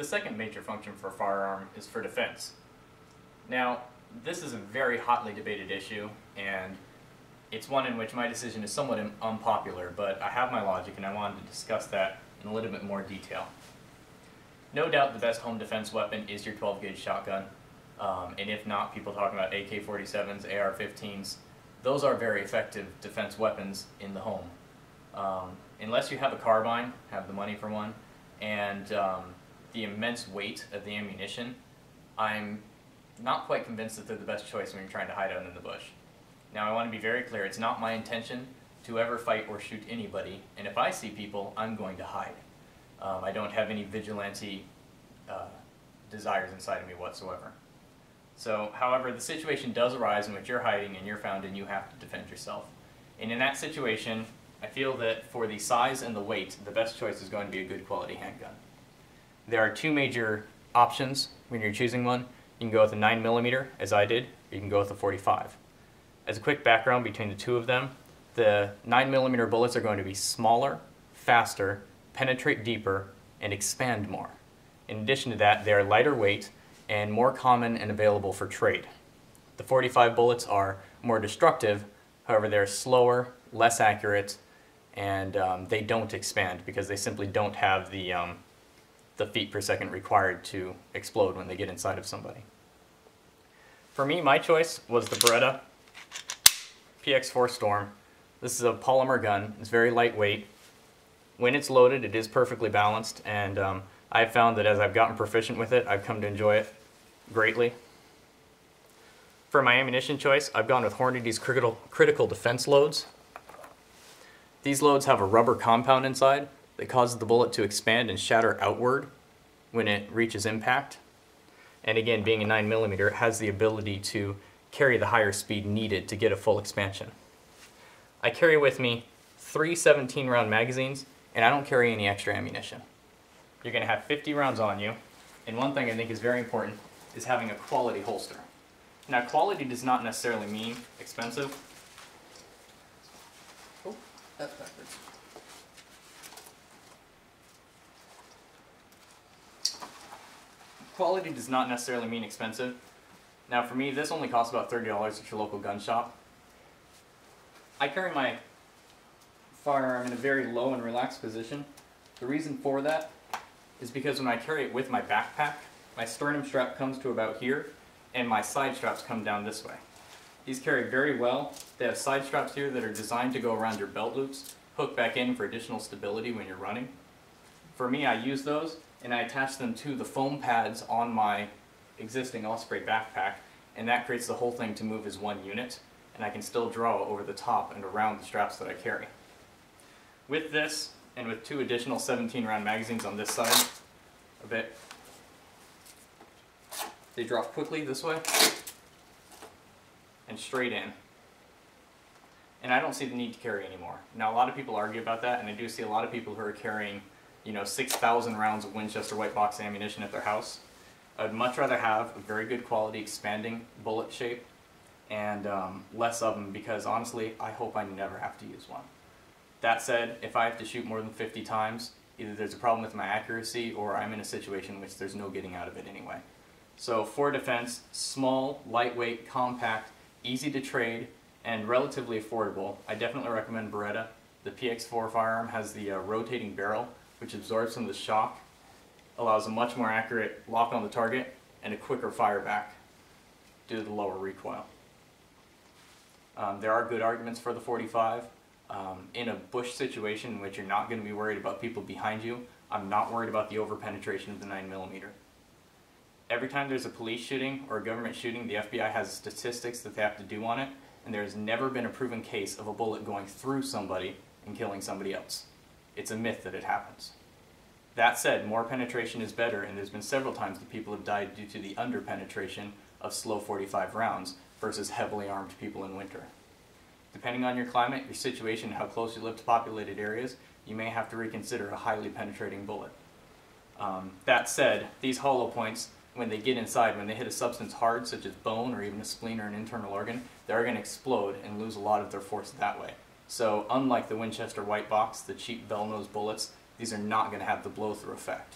The second major function for a firearm is for defense. Now, this is a very hotly debated issue, and it's one in which my decision is somewhat unpopular, but I have my logic and I wanted to discuss that in a little bit more detail. No doubt the best home defense weapon is your 12-gauge shotgun, and if not, people talking about AK-47s, AR-15s, those are very effective defense weapons in the home. Unless you have a carbine, have the money for one, and the immense weight of the ammunition, I'm not quite convinced that they're the best choice when you're trying to hide out in the bush. Now, I want to be very clear, it's not my intention to ever fight or shoot anybody, and if I see people, I'm going to hide. I don't have any vigilante desires inside of me whatsoever. So, however, the situation does arise in which you're hiding and you're found and you have to defend yourself. And in that situation, I feel that for the size and the weight, the best choice is going to be a good quality handgun. There are two major options when you're choosing one. You can go with a 9mm, as I did, or you can go with a 45. As a quick background between the two of them, the 9mm bullets are going to be smaller, faster, penetrate deeper, and expand more. In addition to that, they are lighter weight and more common and available for trade. The 45 bullets are more destructive, however they're slower, less accurate, and they don't expand because they simply don't have the feet per second required to explode when they get inside of somebody. For me, my choice was the Beretta PX4 Storm. This is a polymer gun. It's very lightweight. When it's loaded, it is perfectly balanced, and I've found that as I've gotten proficient with it, I've come to enjoy it greatly. For my ammunition choice, I've gone with Hornady's critical defense loads. These loads have a rubber compound inside that causes the bullet to expand and shatter outward when it reaches impact. And again, being a 9mm, it has the ability to carry the higher speed needed to get a full expansion. I carry with me 3 17-round magazines, and I don't carry any extra ammunition. You're going to have 50 rounds on you, and one thing I think is very important is having a quality holster. Now, quality does not necessarily mean expensive. Oh, that's backwards. Quality does not necessarily mean expensive. Now, for me, this only costs about $30 at your local gun shop. I carry my firearm in a very low and relaxed position. The reason for that is because when I carry it with my backpack, my sternum strap comes to about here, and my side straps come down this way. These carry very well. They have side straps here that are designed to go around your belt loops, hook back in for additional stability when you're running. For me, I use those, and I attach them to the foam pads on my existing Osprey backpack, and that creates the whole thing to move as one unit, and I can still draw over the top and around the straps that I carry. With this, and with 2 additional 17-round magazines on this side, a bit, they drop quickly this way, and straight in. And I don't see the need to carry anymore. Now, a lot of people argue about that, and I do see a lot of people who are carrying 6,000 rounds of Winchester white box ammunition at their house. I'd much rather have a very good quality expanding bullet shape and less of them, because honestly, I hope I never have to use one. That said, if I have to shoot more than 50 times, either there's a problem with my accuracy or I'm in a situation in which there's no getting out of it anyway. So for defense, small, lightweight, compact, easy to trade, and relatively affordable, I definitely recommend Beretta. The PX4 firearm has the rotating barrel, which absorbs some of the shock, allows a much more accurate lock on the target, and a quicker fire back due to the lower recoil. There are good arguments for the 45. In a bush situation in which you're not going to be worried about people behind you, I'm not worried about the over-penetration of the 9mm. Every time there's a police shooting or a government shooting, the FBI has statistics that they have to do on it, and there's never been a proven case of a bullet going through somebody and killing somebody else. It's a myth that it happens. That said, more penetration is better, and there's been several times that people have died due to the under-penetration of slow 45 rounds versus heavily armed people in winter. Depending on your climate, your situation, and how close you live to populated areas, you may have to reconsider a highly penetrating bullet. That said, these hollow points, when they get inside, when they hit a substance hard, such as bone or even a spleen or an internal organ, they're going to explode and lose a lot of their force that way. So unlike the Winchester white box, the cheap bell-nosed bullets, these are not going to have the blow-through effect.